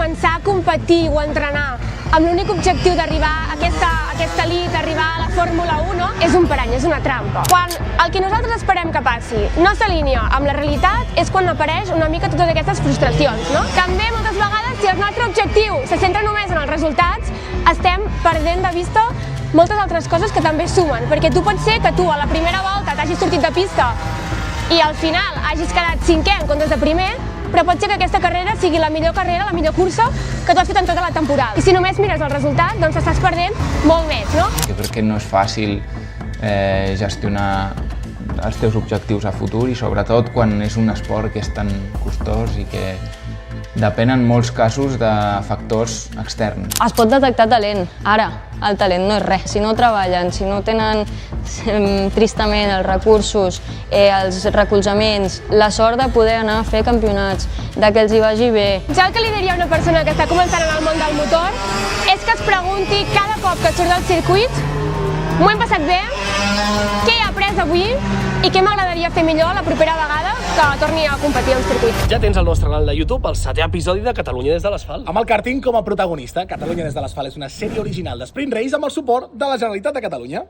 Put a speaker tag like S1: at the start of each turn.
S1: començar a competir o a entrenar amb l'únic objectiu d'arribar a aquesta elit, arribar a la Fórmula 1, és un parany, és una trampa. Quan el que nosaltres esperem que passi no s'alinea amb la realitat és quan apareix una mica totes aquestes frustracions, no? També moltes vegades, si el nostre objectiu se centra només en els resultats, estem perdent de vista moltes altres coses que també sumen, perquè tu pot ser que tu a la primera volta t'hagis sortit de pista i al final hagis quedat cinquè en comptes de primer, però pot ser que aquesta carrera sigui la millor carrera, la millor cursa que tu has fet en tota la temporada. I si només mires el resultat, doncs estàs perdent molt més, no?
S2: Jo crec que no és fàcil gestionar els teus objectius a futur i sobretot quan és un esport que és tan costós i que depèn en molts casos de factors externs.
S3: Es pot detectar talent. Ara, el talent no és res. Si no treballen, si no tenen tristament els recursos, els recolzaments, la sort de poder anar a fer campionats, de que els hi vagi bé.
S1: Jo el que li diria a una persona que està començant en el món del motor és que es pregunti cada cop que surt del circuit: m'ho hem passat bé? Què he après avui? I què m'agradaria fer millor la propera vegada que torni a competir al circuit?
S4: Ja tens el nostre canal de YouTube, el 7è episodi de Catalunya des de l'asfalt.
S5: Amb el karting com a protagonista, Catalunya des de l'asfalt és una sèrie original d'Sprint Race amb el suport de la Generalitat de Catalunya.